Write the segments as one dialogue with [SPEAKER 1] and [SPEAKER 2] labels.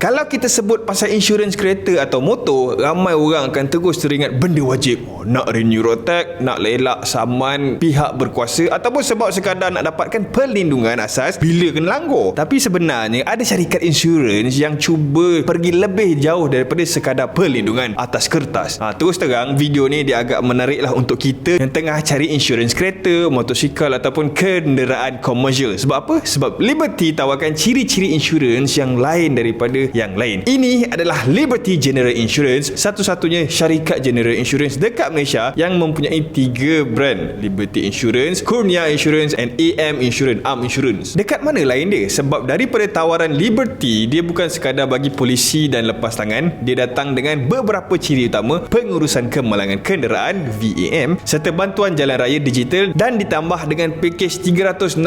[SPEAKER 1] Kalau kita sebut pasal insurans kereta atau motor, ramai orang akan terus teringat benda wajib. Nak renew road tax, nak elak saman pihak berkuasa, ataupun sebab sekadar nak dapatkan perlindungan asas bila kena langgar. Tapi sebenarnya ada syarikat insurans yang cuba pergi lebih jauh daripada sekadar perlindungan atas kertas. Terus terang, video ni dia agak menarik lah untuk kita yang tengah cari insurans kereta, motosikal ataupun kenderaan komersial. Sebab apa? Sebab Liberty tawarkan ciri-ciri insurans yang lain daripada yang lain. Ini adalah Liberty General Insurance, satu-satunya syarikat general insurance dekat Malaysia yang mempunyai 3 brand: Liberty Insurance, Kurnia Insurance and AM Insurance, Arm Insurance. Dekat mana lain dia? Sebab daripada tawaran Liberty, dia bukan sekadar bagi polisi dan lepas tangan, dia datang dengan beberapa ciri utama: pengurusan kemalangan kenderaan VAM serta bantuan jalan raya digital, dan ditambah dengan pakej 365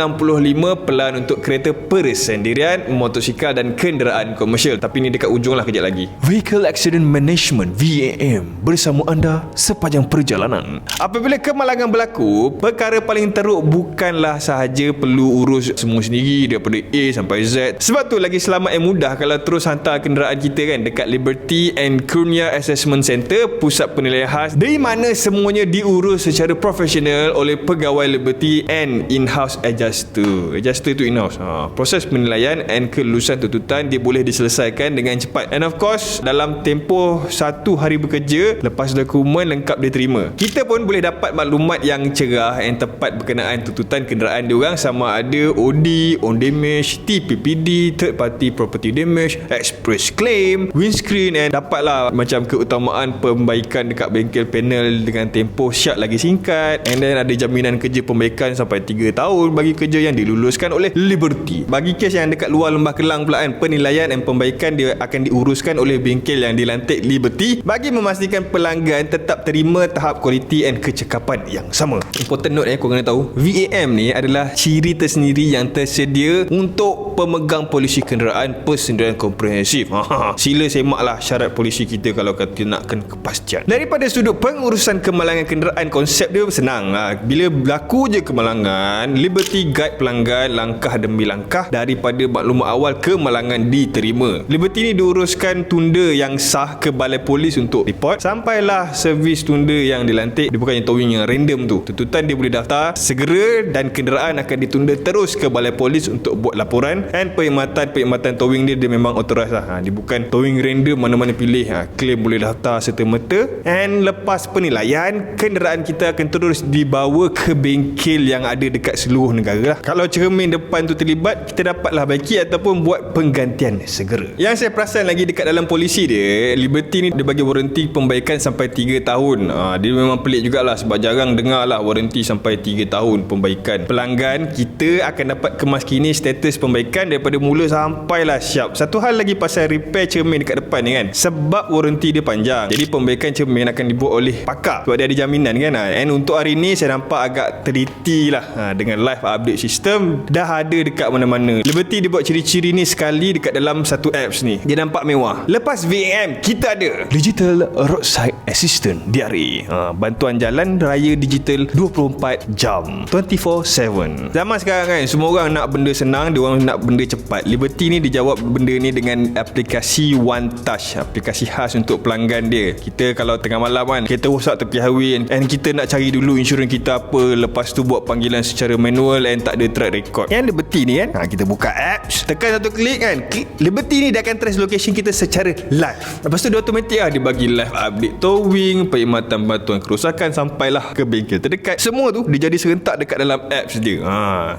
[SPEAKER 1] pelan untuk kereta persendirian, motosikal dan kenderaan komersial. Tapi ni dekat ujung lah kejap lagi. Vehicle Accident Management VAM bersama anda sepanjang perjalanan. Apabila kemalangan berlaku, perkara paling teruk bukanlah sahaja perlu urus semua sendiri daripada A sampai Z. Sebab tu lagi selamat dan mudah kalau terus hantar kenderaan kita kan dekat Liberty and Kurnia Assessment Center, pusat penilaian khas, di mana semuanya diurus secara profesional oleh pegawai Liberty and in-house adjuster. Adjuster tu in-house. Proses penilaian and kelulusan tuntutan dia boleh diselesaikan dengan cepat. And of course, dalam tempoh 1 hari bekerja lepas dokumen lengkap diterima, kita pun boleh dapat maklumat yang cerah dan tepat berkenaan tuntutan kenderaan diorang, sama ada OD, on damage, TPPD, third party property damage, express claim, windscreen, and dapatlah macam keutamaan pembaikan dekat bengkel panel dengan tempoh syak lagi singkat. And then ada jaminan kerja pembaikan sampai 3 tahun bagi kerja yang diluluskan oleh Liberty. Bagi kes yang dekat luar Lembah Kelang pula kan, penilaian dan pembaikan dia akan diuruskan oleh bengkel yang dilantik Liberty bagi memastikan pelanggan tetap terima tahap kualiti dan kecekapan yang sama. Important note kau kena tahu, VAM ni adalah ciri tersendiri yang tersedia untuk pemegang polisi kenderaan persendirian komprehensif. Sila semaklah syarat polisi kita kalau kata nakkan kepastian. Daripada sudut pengurusan kemalangan kenderaan, konsep dia senang. Bila berlaku je kemalangan, Liberty guide pelanggan langkah demi langkah daripada maklumat awal kemalangan diterima. Liberty ni diuruskan tunda yang sah ke balai polis untuk report, sampailah servis tunda yang dilantik. Dia bukannya towing yang random tu. Tuntutan dia boleh daftar segera dan kenderaan akan ditunda terus ke balai polis untuk buat laporan. Dan perkhidmatan towing dia memang authorized lah. Dia bukan towing random mana-mana pilih. Claim boleh daftar serta-merta. And lepas penilaian, kenderaan kita akan terus dibawa ke bengkel yang ada dekat seluruh negara lah. Kalau cermin depan tu terlibat, kita dapatlah baiki ataupun buat penggantian segera. Yang saya perasan lagi dekat dalam polisi dia, Liberty ni dia bagi waranti pembaikan sampai 3 tahun. Dia memang pelik jugalah sebab jarang dengar lah waranti sampai 3 tahun pembaikan. Pelanggan kita akan dapat kemaskini status pembaikan daripada mula sampailah siap. Satu hal lagi pasal repair cermin dekat depan ni kan, sebab waranti dia panjang, jadi pembaikan cermin akan dibuat oleh pakar sebab dia ada jaminan kan. And untuk hari ni saya nampak agak teliti lah dengan live update system dah ada dekat mana-mana. Liberty dia buat ciri-ciri ni sekali dekat dalam satu apps ni, dia nampak mewah. Lepas VAM, kita ada Digital Roadside Assistant DRA, bantuan jalan raya digital 24 jam 24/7. Zaman sekarang kan semua orang nak benda senang, dia orang nak benda cepat. Liberty ni dia jawab benda ni dengan aplikasi One Touch, aplikasi khas untuk pelanggan dia. Kita kalau tengah malam kan, kita rosak tepi highway and kita nak cari dulu insurans kita apa, lepas tu buat panggilan secara manual and tak ada track record. Yang Liberty ni kan, kita buka apps, tekan satu klik kan, klik Liberty ni dia akan trace location kita secara live. Lepas tu dia automatik dia bagi live update towing, perkhidmatan bantuan kerosakan sampailah ke bengkel terdekat. Semua tu dia jadi serentak dekat dalam apps dia.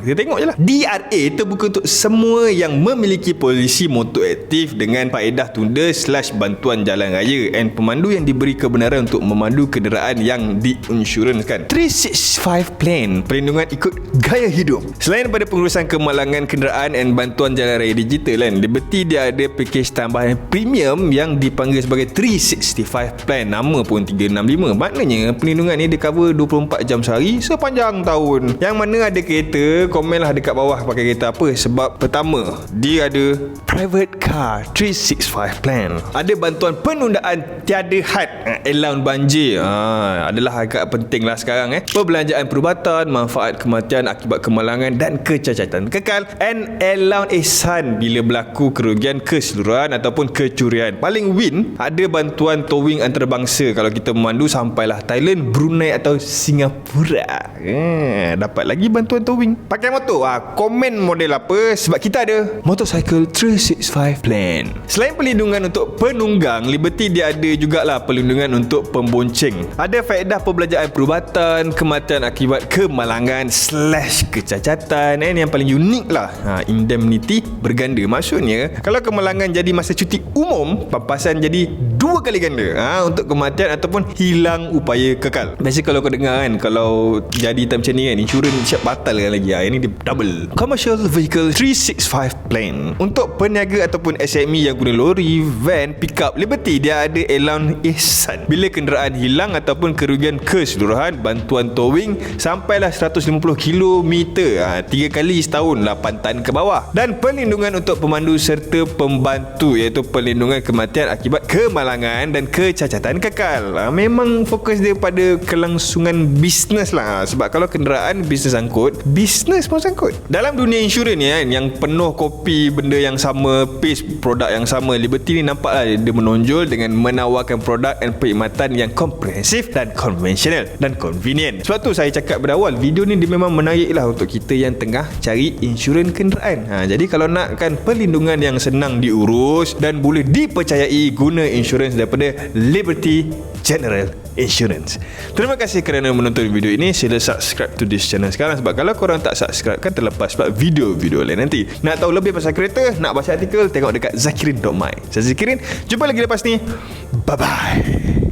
[SPEAKER 1] Kita tengok je lah. DRA terbuka untuk semua yang memiliki polisi motor aktif dengan faedah tunda/bantuan jalan raya and pemandu yang diberi kebenaran untuk memandu kenderaan yang diinsurансkan. 365 Plan, perlindungan ikut gaya hidup. Selain daripada pengurusan kemalangan kenderaan dan bantuan jalan raya digital kan, Liberty dia ada pakej tambahan premium yang dipanggil sebagai 365 Plan. Nama pun 365. Maknanya perlindungan ni dia cover 24 jam sehari sepanjang tahun. Yang mana ada kereta, komenlah dekat bawah pakai kereta apa. Sebab pertama, dia ada Private Car 365 Plan. Ada bantuan penundaan tiada had, allowance banjir. Adalah agak penting lah sekarang Perbelanjaan perubatan, manfaat kematian akibat kemalangan dan kecacatan kekal, and allowance ihsan bila berlaku kerugian keseluruhan ataupun kecurian. Paling win ada bantuan towing antarabangsa kalau kita memandu sampailah Thailand, Brunei atau Singapura. Dapat lagi bantuan towing. Pakai motor, komen model apa, sebab kita ada Motorcycle 365 Plan. Selain perlindungan untuk penunggang, Liberty dia ada jugalah perlindungan untuk pembonceng. Ada faedah perbelanjaan perubatan, kematian akibat kemalangan / kecacatan. Yang paling unik lah, indemnity berganda. Maksudnya kalau kemalangan jadi masa cuti umum, pampasan jadi 2 kali ganda untuk kematian ataupun hilang upaya kekal. Biasa kalau kau dengar kan, kalau jadi macam ni kan, insurans siap batal kan lagi. Ini dia double. Commercial Vehicle 365 Plan. Untuk peniaga ataupun SME yang guna lori, van, pickup, Liberty dia ada allowance ihsan. Bila kenderaan hilang ataupun kerugian keseluruhan, bantuan towing sampailah 150 km 3 kali setahun, 8 tan ke bawah. Dan perlindungan untuk pemandu serta pembantu, iaitu perlindungan kematian akibat kemalangan dan kecacatan kekal. Memang fokus dia pada kelangsungan bisnes lah. Sebab kalau kenderaan bisnes angkut, bisnes pun sangkut. Dalam dunia insurans ni kan, yang penuh kopi benda yang sama, pace produk yang sama, Liberty ni nampak lah dia menonjol dengan menawarkan produk dan perkhidmatan yang komprehensif dan konvensional dan convenient. Sebab tu saya cakap berawal, video ni dia memang menarik lah untuk kita yang tengah cari insurans kenderaan. Jadi kalau nakkan perlindungan yang senang diurus dan boleh dipercayai, guna insurans daripada Liberty General Insurance. Terima kasih kerana menonton video ini. Sila subscribe to this channel sekarang, sebab kalau korang tak subscribe kan terlepas sebab video-video lain nanti. Nak tahu lebih pasal kereta, nak baca artikel, tengok dekat zakirin.my. Saya Zakirin, jumpa lagi lepas ni. Bye bye.